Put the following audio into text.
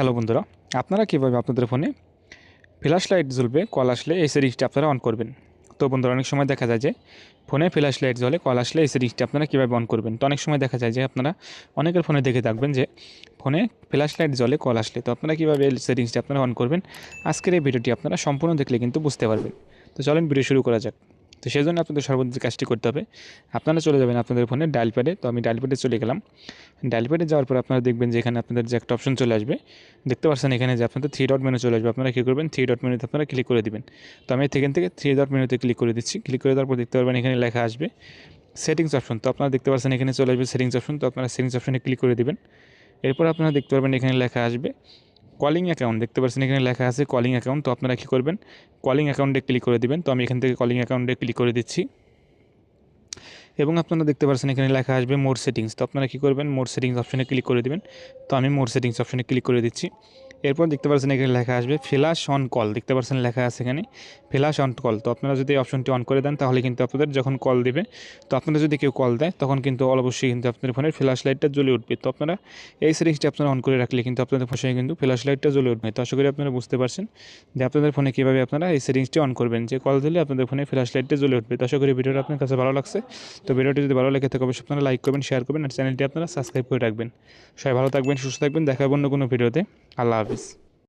Hello বন্ধুরা, আপনারা কীভাবে আপনাদের ফোনে ফ্ল্যাশ লাইট জ্বলবে কল আসলে এই সেটিংসটি আপনারা অন করবেন। তো বন্ধুরা, অনেক সময় দেখা যায় যে ফোনে ফ্ল্যাশ লাইট জ্বলে কল আসলে এই সেটিংসটি আপনারা কীভাবে অন করবেন। তো অনেক সময় দেখা যায় যে আপনারা অনেকের ফোনে দেখে থাকবেন যে ফোনে ফ্ল্যাশ লাইট জ্বলে কল আসলে, তো আপনারা কীভাবে এই সেটিংসটি আপনারা অন করবেন, আজকের এই ভিডিওটি আপনারা সম্পূর্ণ দেখলে কিন্তু বুঝতে পারবেন। তো চলেন ভিডিও শুরু করা যাক। তো সেজন্য আপনাদের সর্বপ্রথম যে কাজটি করতে হবে, আপনারা চলে যাবেন আপনাদের ফোনে ডায়াল প্যাডে। তো আমি ডায়াল প্যাডে চলে গেলাম। ডায়াল প্যাডে যাওয়ার পর আপনারা দেখবেন যে এখানে আপনাদের যে একটা অপশন চলে আসবে, দেখতে পাচ্ছেন এখানে যে আপনাদের 3 ডট মেনু চলে আসবে। আপনারা কী করবেন, 3 ডট মেনুতে আপনারা ক্লিক করে দিবেন। তো আমি এখান থেকে 3 ডট মেনুতে ক্লিক করে দিচ্ছি। ক্লিক করে দেওয়ার পর দেখতে পারবেন এখানে লেখা আসবে সেটিংস অপশন। তো আপনারা দেখতে পাচ্ছেন এখানে চলে আসবে সেটিংস অপশন। তো আপনারা সেটিংস অপশনে ক্লিক করে দিবেন। এরপর আপনারা দেখতে পারবেন এখানে লেখা আসবে কলিং অ্যাকাউন্ট। দেখতে পাচ্ছেন এখানে লেখা আছে কলিং অ্যাকাউন্ট। তো আপনারা কী করবেন, কলিং অ্যাকাউন্টে ক্লিক করে দিবেন। তো আমি এখান থেকে কলিং অ্যাকাউন্টে ক্লিক করে দিচ্ছি এবং আপনারা দেখতে পাচ্ছেন এখানে লেখা আসবে মোর সেটিংস। তো আপনারা কী করবেন, মোর সেটিংস অপশনে ক্লিক করে দিবেন। তো আমি মোর সেটিংস অপশনে ক্লিক করে দিচ্ছি। এরপর দেখতে পাচ্ছেন এখানে লেখা আসবে ফ্ল্যাশ অন কল। দেখতে পাচ্ছেন লেখা আছে এখানে ফ্ল্যাশ অন কল। তো আপনারা যদি এই অপশনটি অন করে দেন তাহলে কিন্তু আপনাদের যখন কল দিবে, তো আপনারা যদি কেউ কল দেয় তখন কিন্তু অবশ্যই কিন্তু আপনাদের ফোনের ফ্ল্যাশ লাইটটা জ্বলে উঠবে। তো আপনারা এই সেটিংসটি আপনারা অন করে রাখলে কিন্তু আপনাদের ফোনে কিন্তু ফ্ল্যাশ লাইটটা জ্বলে উঠবে। তো আশা করি আপনারা বুঝতে পারছেন যে আপনাদের ফোনে কীভাবে আপনারা এই সেটিংসটি অন করবেন, যে কল দিলে আপনাদের ফোনে ফ্ল্যাশ লাইটটা জ্বলে উঠবে। তো আশা করি ভিডিওটা আপনার কাছে ভালো লাগছে। তো ভিডিওটি যদি ভালো লাগে থাকে অবশ্যই আপনারা লাইক করবেন, শেয়ার করবেন আর চ্যানেলটি আপনারা সাবস্ক্রাইব করে রাখবেন। সবাই ভালো থাকবেন, সুস্থ থাকবেন। দেখা হবে অন্য কোনো ভিডিওতে। আল্লাহ হাফিজ।